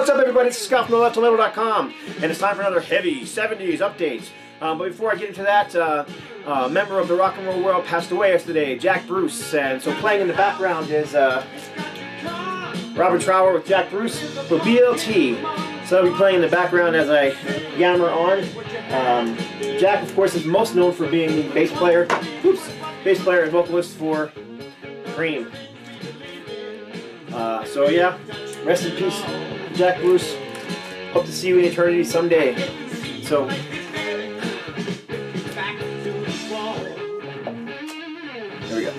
What's up, everybody? It's Scott from theLeftOnMetal.com, and it's time for another heavy 70s update. But before I get into that, a member of the rock and roll world passed away yesterday, Jack Bruce, and so playing in the background is Robert Trower with Jack Bruce with BLT. So I'll be playing in the background as I yammer on. Jack, of course, is most known for being the bass player and vocalist for Cream. So yeah, rest in peace, Jack Bruce. Hope to see you in eternity someday. So, there we go.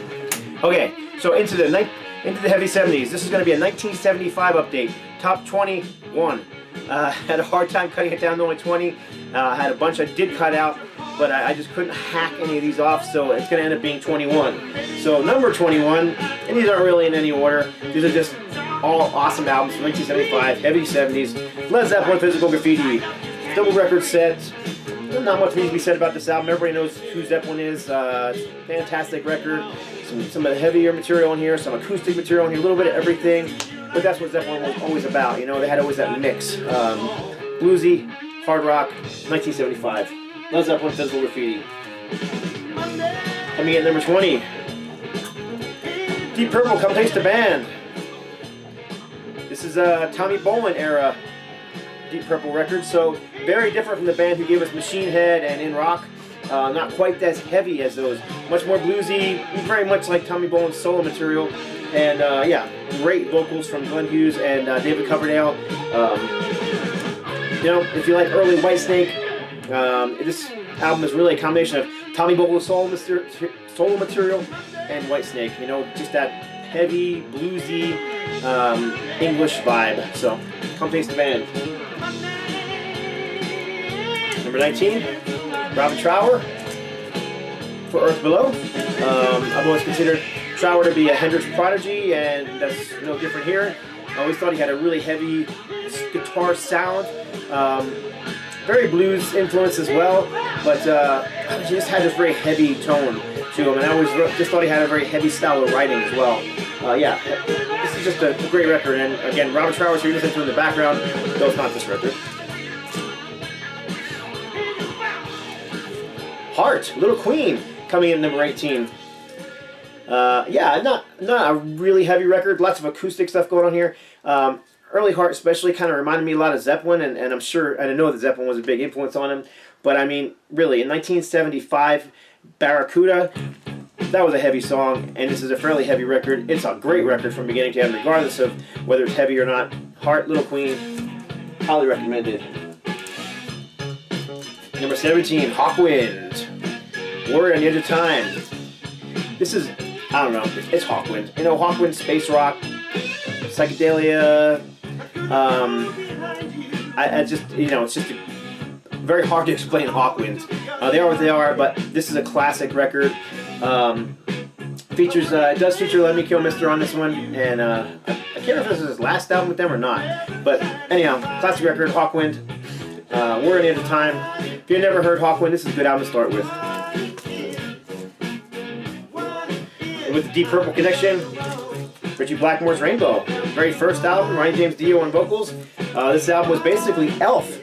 Okay, so into the heavy 70s. This is going to be a 1975 update. Top 21. Had a hard time cutting it down to only 20. Had a bunch I did cut out, but I just couldn't hack any of these off, so it's going to end up being 21. So number 21, and these aren't really in any order. These are just all awesome albums from 1975, heavy 70s. Led Zeppelin, Physical Graffiti, double record set. Not much needs to be said about this album. Everybody knows who Zeppelin is. Fantastic record. Some of the heavier material in here, some acoustic material in here, a little bit of everything. But that's what Zeppelin was always about. You know, they had always that mix. Bluesy, hard rock, 1975. Led Zeppelin, Physical Graffiti. Coming in at number 20. Deep Purple, Come Taste the Band. This is a Tommy Bolin era Deep Purple record, so very different from the band who gave us Machine Head and In Rock. Not quite as heavy as those. Much more bluesy, very much like Tommy Bolin's solo material. And yeah, great vocals from Glenn Hughes and David Coverdale. You know, if you like early Whitesnake, this album is really a combination of Tommy Bolin's solo material and Whitesnake. You know, just that heavy, bluesy English vibe. So, come taste the band. Number 19, Robert Trower for Earth Below. I've always considered Trower to be a Hendrix prodigy, and that's no different here. I always thought he had a really heavy guitar sound. Very blues influence as well, but he just had this very heavy tone to him, and I always just thought he had a very heavy style of writing as well. Yeah, this is just a great record, and again, Robert Trower, so you're listening to in the background, though it's not this record. Heart, Little Queen, coming in at number 18. Yeah, not a really heavy record, lots of acoustic stuff going on here. Early Heart especially kind of reminded me a lot of Zeppelin, and I'm sure, and I know that Zeppelin was a big influence on him, but I mean, really, in 1975, Barracuda, that was a heavy song, and this is a fairly heavy record. It's a great record from beginning to end, regardless of whether it's heavy or not. Heart, Little Queen, highly recommended. Number 17, Hawkwind, Warrior on the Edge of Time. This is, I don't know, it's Hawkwind. You know, Hawkwind, space rock, psychedelia. I just, you know, it's just very hard to explain Hawkwind. They are what they are, but this is a classic record. Features, it does feature Let Me Kill Mister on this one, and I can't remember if this is his last album with them or not. But anyhow, classic record, Hawkwind. We're in it at a time. If you've never heard Hawkwind, this is a good album to start with. With the Deep Purple connection, Ritchie Blackmore's Rainbow. Very first album, Ronnie James Dio on vocals. This album was basically Elf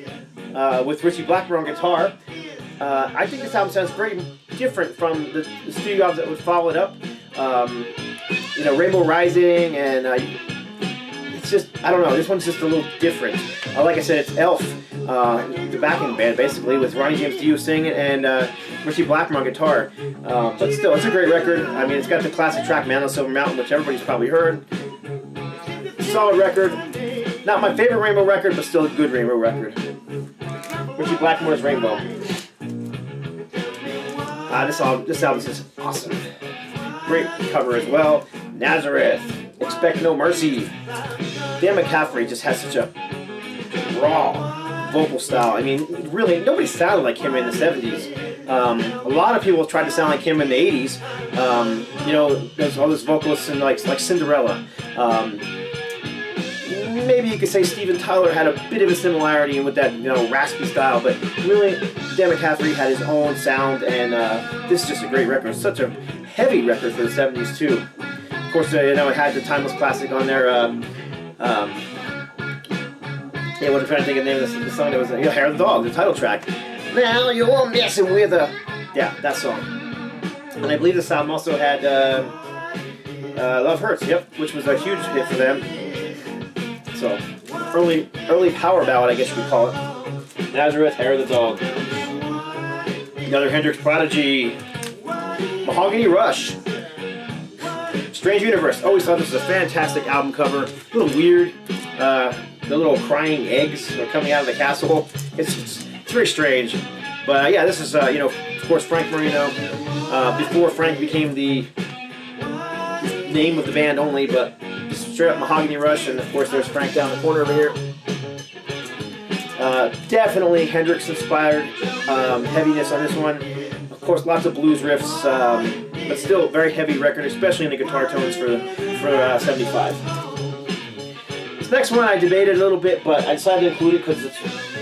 with Ritchie Blackmore on guitar. I think this album sounds very different from the studio albums that would follow it up. You know, Rainbow Rising, and it's just, I don't know, this one's just a little different. Like I said, it's Elf, the backing band basically, with Ronnie James Dio singing and Ritchie Blackmore on guitar. But still, it's a great record. I mean, it's got the classic track Man on Silver Mountain, which everybody's probably heard. Solid record. Not my favorite Rainbow record, but still a good Rainbow record. Ritchie Blackmore's Rainbow. This album is just awesome. Great cover as well. Nazareth, Expect No Mercy. Dan McCaffrey just has such a raw vocal style. I mean, really, nobody sounded like him in the 70s. A lot of people tried to sound like him in the 80s. You know, there's all those vocalists in like Cinderella. Maybe you could say Steven Tyler had a bit of a similarity with that, you know, raspy style, but really, Dan McCaffrey had his own sound, and this is just a great record. It's such a heavy record for the 70s, too. Of course, you know, it had the timeless classic on there, Yeah, what I'm trying to think of the name of the song that was Hair of the Dog, the title track. Now you're messing with a... Yeah, that song. And I believe this album also had Love Hurts, yep, which was a huge hit for them. So, early power ballad, I guess you could call it. Nazareth, Hair of the Dog. Another Hendrix prodigy. Mahogany Rush. Strange Universe. Always thought this was a fantastic album cover. A little weird. The little crying eggs are coming out of the castle. It's very strange. But yeah, this is, of course, Frank Marino. Before Frank became the name of the band only, but straight up Mahogany Rush, and of course there's Frank down the corner over here. Definitely Hendrix inspired heaviness on this one. Of course, lots of blues riffs, but still very heavy record, especially in the guitar tones for 75. This next one I debated a little bit, but I decided to include it because it's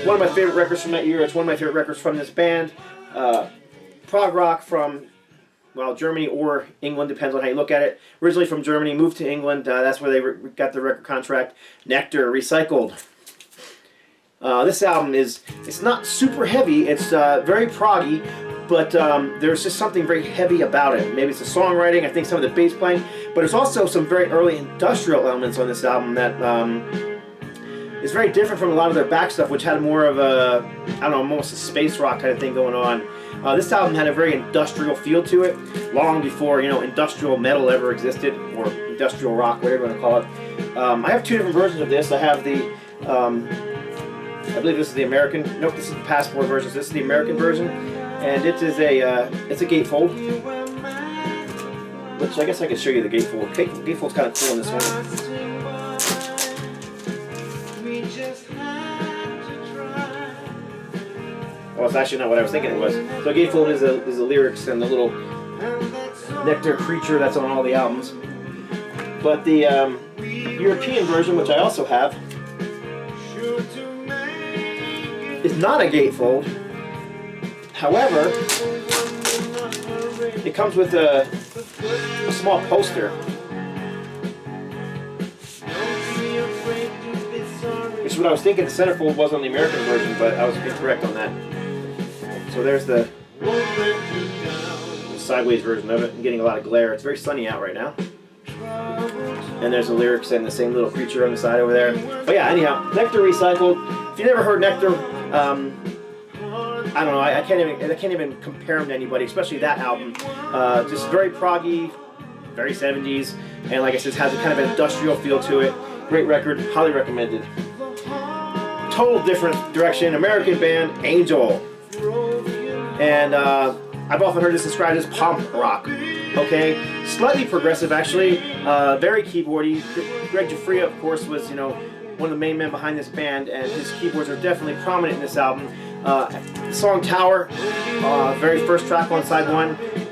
one of my favorite records from that year. It's one of my favorite records from this band. Prog rock from, well, Germany or England, depends on how you look at it. Originally from Germany, moved to England. That's where they got the record contract. Nectar, Recycled. This album it's not super heavy. It's very proggy, but there's just something very heavy about it. Maybe it's the songwriting, I think some of the bass playing, but there's also some very early industrial elements on this album that is very different from a lot of their back stuff, which had more of a, I don't know, almost a space rock kind of thing going on. This album had a very industrial feel to it, long before, industrial metal ever existed, or industrial rock, whatever you want to call it. I have two different versions of this. I have the, I believe this is the American, nope, this is the Passport version. So this is the American version, and it is it's a gatefold, which I guess I could show you the gatefold. Gatefold's kind of cool in this one. Well, it's actually not what I was thinking it was. So gatefold is the lyrics and the little nectar creature that's on all the albums. But the European version, which I also have, is not a gatefold. However, it comes with a small poster, which is what I was thinking the centerfold was on the American version, but I was incorrect on that. So there's the sideways version of it. I'm getting a lot of glare. It's very sunny out right now. And there's the lyrics and the same little creature on the side over there. But yeah, anyhow, Nectar, Recycled. If you never heard Nectar, I don't know. I can't even compare them to anybody, especially that album. Just very proggy, very 70s, and like I said, it has a kind of an industrial feel to it. Great record, highly recommended. Total different direction. American band, Angel. And I've often heard this described as pop rock. Okay, slightly progressive actually, very keyboardy. Greg Giuffria, of course, was one of the main men behind this band, and his keyboards are definitely prominent in this album. The song Tower, very first track on side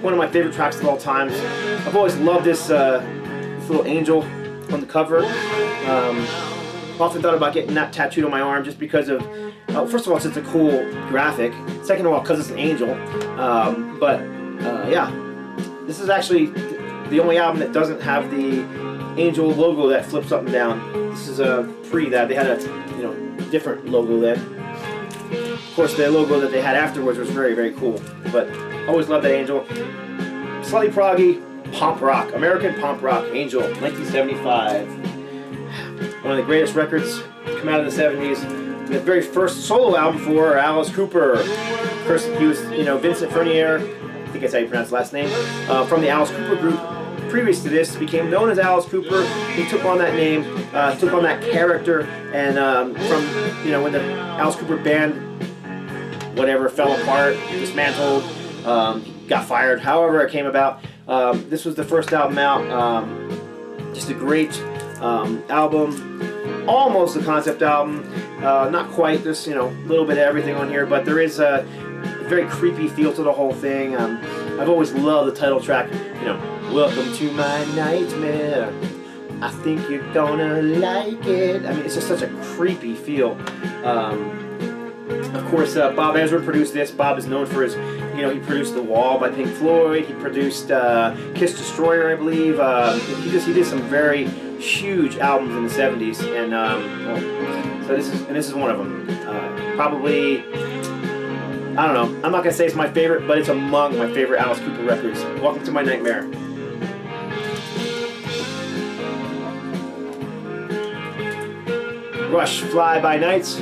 one of my favorite tracks of all time. I've always loved this little angel on the cover. Often thought about getting that tattooed on my arm just because of, first of all, it's a cool graphic. Second of all, because it's an angel. Yeah, this is actually the only album that doesn't have the angel logo that flips up and down. This is pre that. They had a different logo then. Of course, the logo that they had afterwards was very, very cool. But I always loved that angel. Slightly proggy, pop rock, American pop rock, Angel, 1975. One of the greatest records come out of the 70s. The very first solo album for Alice Cooper. First, he was, Vincent Furnier, I think that's how you pronounce his last name, from the Alice Cooper group. Previous to this, became known as Alice Cooper. He took on that name, took on that character, and from, when the Alice Cooper band, whatever, fell apart, dismantled, got fired, however it came about. This was the first album out. Just a great album, almost a concept album, not quite. There's a little bit of everything on here, but there is a very creepy feel to the whole thing. I've always loved the title track, welcome to my nightmare, I think you're gonna like it. I mean, it's just such a creepy feel. Of course, Bob Ezrin produced this. Bob is known for his, he produced The Wall by Pink Floyd. He produced Kiss Destroyer, I believe. He did some very huge albums in the 70s, and So this is one of them. Probably, I don't know. I'm not gonna say it's my favorite, but it's among my favorite Alice Cooper records. Welcome to My Nightmare. Rush, Fly By Nights.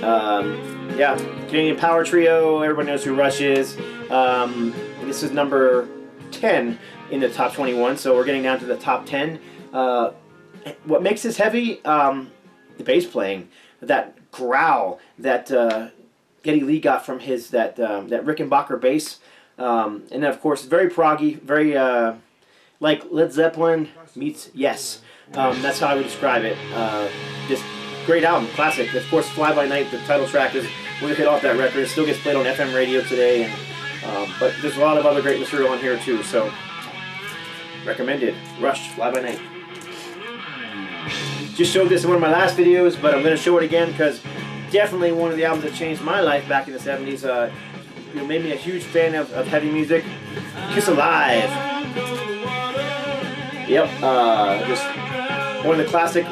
Yeah, Canadian Power Trio. Everybody knows who Rush is. This is number 10 in the top 21, so we're getting down to the top 10. What makes this heavy? The bass playing, that growl that Geddy Lee got from his that Rickenbacker bass, and then of course very proggy, very like Led Zeppelin meets Yes. That's how I would describe it. Just great album, classic. Of course, Fly By Night, the title track, is really hit off that record. It still gets played on FM radio today, and but there's a lot of other great material on here too. So recommended. Rush, Fly By Night. Just showed this in one of my last videos, but I'm going to show it again because definitely one of the albums that changed my life back in the 70s. Made me a huge fan of heavy music. Kiss Alive. Yep, just one of the classic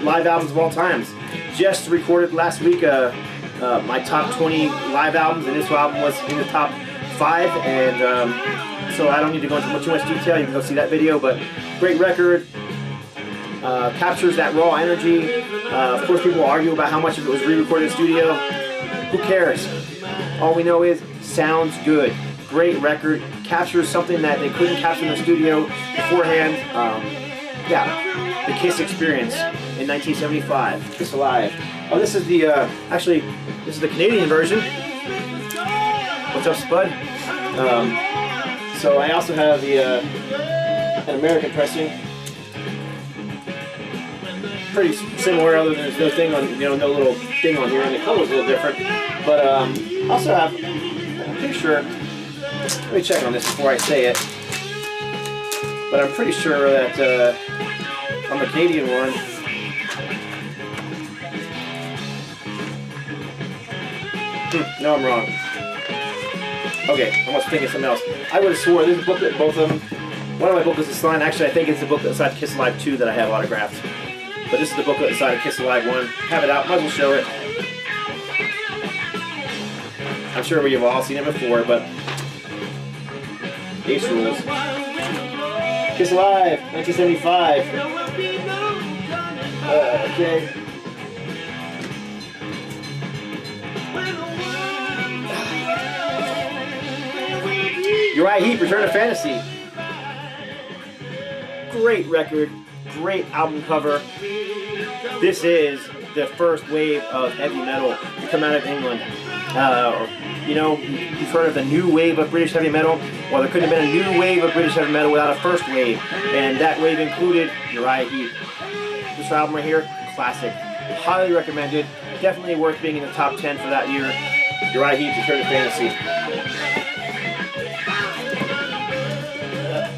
live albums of all times. Just recorded last week my top 20 live albums, and this album was in the top 5. And so I don't need to go into too much detail. You can go see that video, but great record. Captures that raw energy. Of course, people argue about how much of it was re-recorded in the studio. Who cares? All we know is sounds good. Great record. Captures something that they couldn't capture in the studio beforehand. Yeah, the Kiss experience in 1975. Kiss Alive. Oh, this is the actually this is the Canadian version. What's up, Spud? So I also have the an American pressing. Pretty similar, other than there's no thing on, no little thing on here, and the color's a little different. But also have, I'm pretty sure. Let me check on this before I say it. But I'm pretty sure that on the Canadian one, no, I'm wrong. Okay, I must think of something else. I would have swore there's a booklet, both of them. One of my booklets is signed. Actually, I think it's the booklet inside Kiss Alive 2 that I have autographed. But this is the booklet inside of Kiss Alive 1. Have it out, might as well show it. I'm sure we've all seen it before, but Ace Rules. Kiss Alive, 1975. Okay. Uriah Heep, Return to Fantasy. Great record. Great album cover. This is the first wave of heavy metal to come out of England. You've heard of the new wave of British heavy metal. Well, there couldn't have been a new wave of British heavy metal without a first wave, and that wave included Uriah Heep. This album right here, classic. Highly recommended. Definitely worth being in the top 10 for that year. Uriah Heep, Return to Fantasy.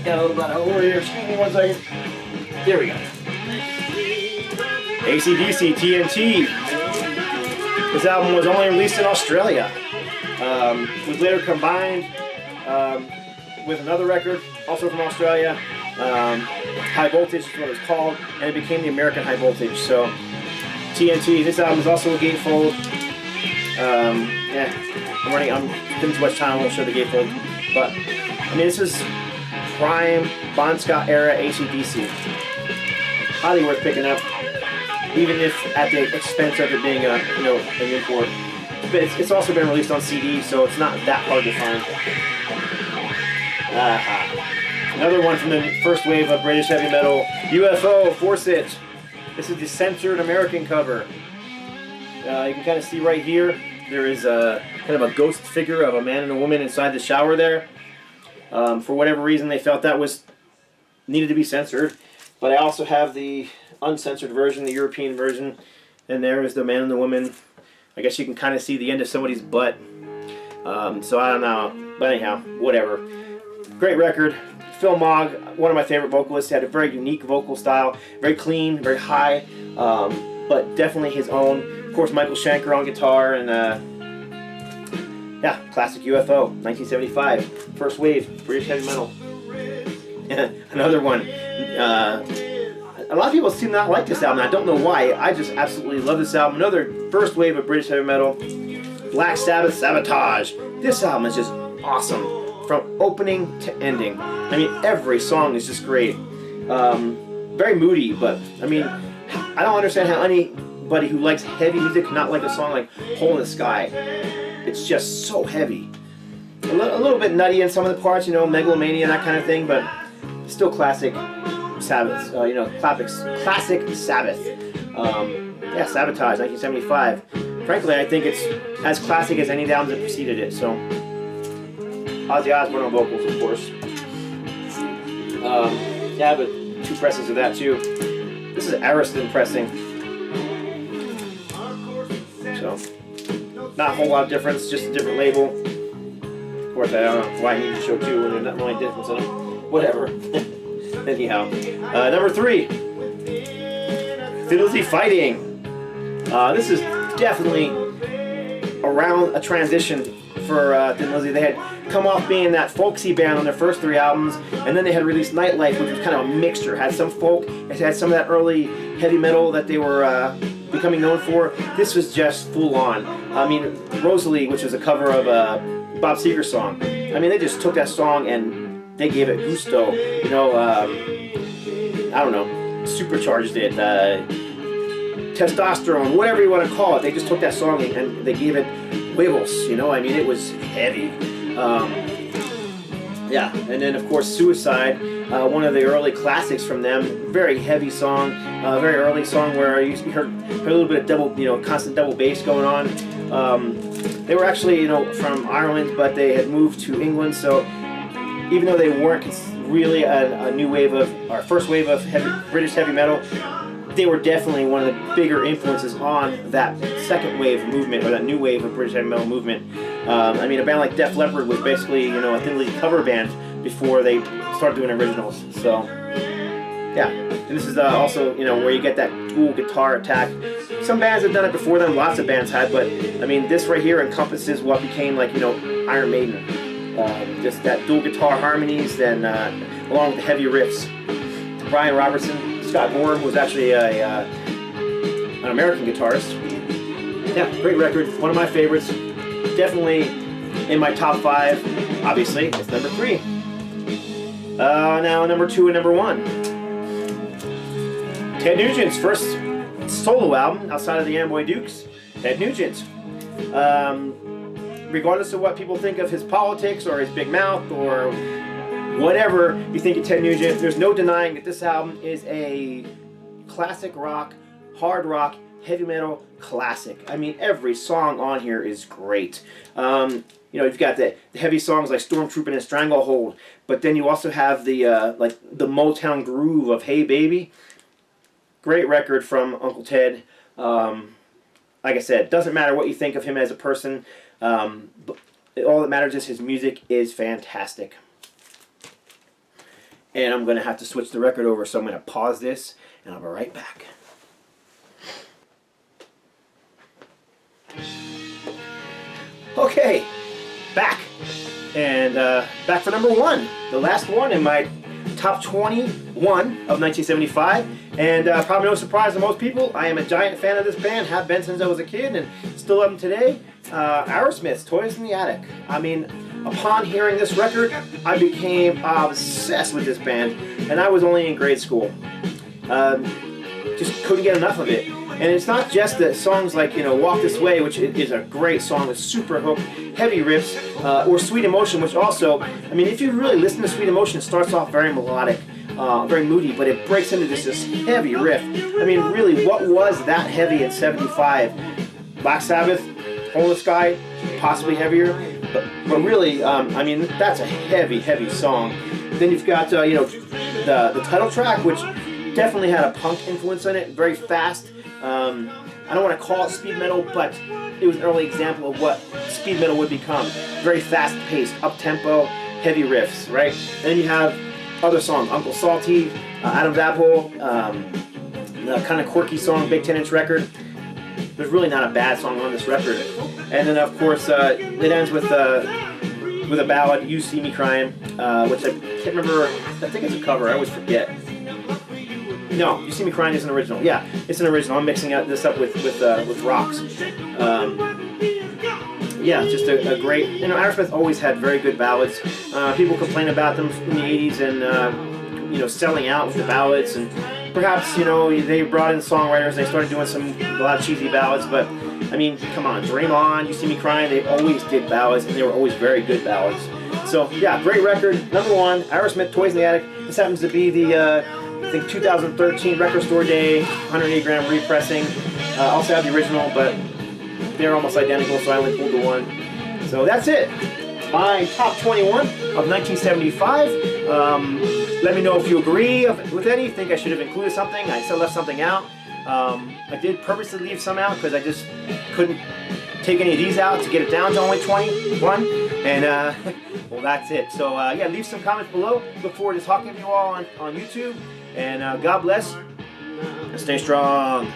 Got a little bit over here. Excuse me 1 second. There we go. AC/DC, TNT. This album was only released in Australia. It was later combined with another record, also from Australia. High Voltage is what it was called, and it became the American High Voltage. So, TNT. This album is also a gatefold. I'm spending too much time. I won't show the gatefold, but I mean, this is prime Bon Scott era AC/DC. Highly worth picking up, even if at the expense of it being an import. But it's also been released on CD, so it's not that hard to find. Another one from the first wave of British heavy metal, UFO, Force It. This is the censored American cover. You can kind of see right here, there is kind of a ghost figure of a man and a woman inside the shower there. For whatever reason, they felt that needed to be censored. But I also have the uncensored version, the European version, and there is the man and the woman. I guess you can kind of see the end of somebody's butt. So I don't know. But anyhow, whatever. Great record. Phil Mogg, one of my favorite vocalists, had a very unique vocal style. Very clean, very high, but definitely his own. Of course, Michael Schenker on guitar, and yeah, classic UFO, 1975. First wave, British heavy metal. Another one. A a lot of people seem not like this album. I don't know why. I just absolutely love this album. Another first wave of British heavy metal. Black Sabbath, Sabotage. This album is just awesome from opening to ending. I mean, every song is just great. Very moody, but I mean, I don't understand how anybody who likes heavy music cannot like a song like Hole in the Sky. It's just so heavy. A little bit nutty in some of the parts, you know, megalomania and that kind of thing, but still classic Sabbath. You know, classic Sabbath. Yeah, Sabotage, 1975. Frankly, I think it's as classic as any of the albums that preceded it. So, Ozzy Osbourne on vocals, of course. Yeah, but 2 presses of that too. This is Ariston pressing. So, not a whole lot of difference, just a different label. Of course, I don't know why I need to show 2 when there's not really a difference in them. Whatever. Anyhow, number 3, Fiddlesy Fighting. This is definitely around a transition for Thin Lizzy. They had come off being that folksy band on their first 3 albums, and then they had released Nightlife, which was kind of a mixture. It had some folk, it had some of that early heavy metal that they were becoming known for. This was just full on. I mean, Rosalie, which is a cover of a Bob Seger song. I mean, they just took that song and they gave it gusto. You know, I don't know, supercharged it. Testosterone, whatever you want to call it. They just took that song and they gave it huevos, you know. I mean, it was heavy. Yeah, and then of course Suicide, one of the early classics from them. Very heavy song, very early song where you heard a little bit of double, you know, constant double bass going on. They were actually, you know, from Ireland, but they had moved to England. So even though they weren't really a new wave of, or first wave of British heavy metal, they were definitely one of the bigger influences on that second wave movement, or that new wave of British heavy metal movement. I mean, a band like Def Leppard was basically, you know, a Thin Lizzy cover band before they started doing originals. So, yeah. And this is also, you know, where you get that dual guitar attack. Some bands have done it before them, lots of bands had, but I mean, this right here encompasses what became like, you know, Iron Maiden. Just that dual guitar harmonies, then along with the heavy riffs. Brian Robertson, Scott Gorham was actually an American guitarist. Yeah, great record. One of my favorites. Definitely in my top 5. Obviously, it's number 3. Now number 2 and number 1. Ted Nugent's first solo album outside of the Amboy Dukes. Ted Nugent. Regardless of what people think of his politics or his big mouth or whatever you think of Ted Nugent, there's no denying that this album is a classic rock, hard rock, heavy metal classic. I mean, every song on here is great. You know, you've got the heavy songs like Stormtroopin' and Stranglehold, but then you also have the like the Motown groove of Hey Baby. Great record from Uncle Ted. Like I said, doesn't matter what you think of him as a person. But all that matters is his music is fantastic. And I'm going to have to switch the record over, so I'm going to pause this, and I'll be right back. Okay, back. And back for number 1. The last one in my top 21 of 1975. And probably no surprise to most people, I am a giant fan of this band, have been since I was a kid, and still love them today. Aerosmith's Toys in the Attic. I mean, upon hearing this record, I became obsessed with this band, and I was only in grade school. Just couldn't get enough of it. And it's not just the songs like, you know, Walk This Way, which is a great song with super hook, heavy riffs, or Sweet Emotion, which also, I mean, if you really listen to Sweet Emotion, it starts off very melodic, very moody, but it breaks into this heavy riff. I mean, really, what was that heavy in 75? Black Sabbath, Hole in the Sky, possibly heavier, but really, I mean, that's a heavy, heavy song. Then you've got, you know, the title track, which definitely had a punk influence on it, very fast. I don't want to call it speed metal, but it was an early example of what speed metal would become. Very fast-paced, up-tempo, heavy riffs, right? And then you have other songs, Uncle Salty, Adam's Apple, the kind of quirky song, Big 10-inch record. There's really not a bad song on this record. And then, of course, it ends with a ballad, You See Me Crying, which I can't remember. I think it's a cover. I always forget. No, You See Me Crying is an original. Yeah, it's an original. I'm mixing this up with rocks. Yeah, just a great. You know, Aerosmith always had very good ballads. People complain about them in the '80s and you know, selling out with the ballads, and perhaps, you know, they brought in songwriters and they started doing a lot of cheesy ballads. But I mean, come on, Dream On, You See Me Crying. They always did ballads, and they were always very good ballads. So yeah, great record. Number 1, Aerosmith, Toys in the Attic. This happens to be the I think 2013 Record Store Day 108 gram repressing. Also have the original, but they're almost identical, so I only pulled the one. So that's it. My top 21 of 1975. Let me know if you agree with any. Think I should have included something. I still left something out. I did purposely leave some out because I just couldn't take any of these out to get it down to only 21. And well, that's it. So yeah, leave some comments below. Look forward to talking to you all on YouTube. And God bless and stay strong.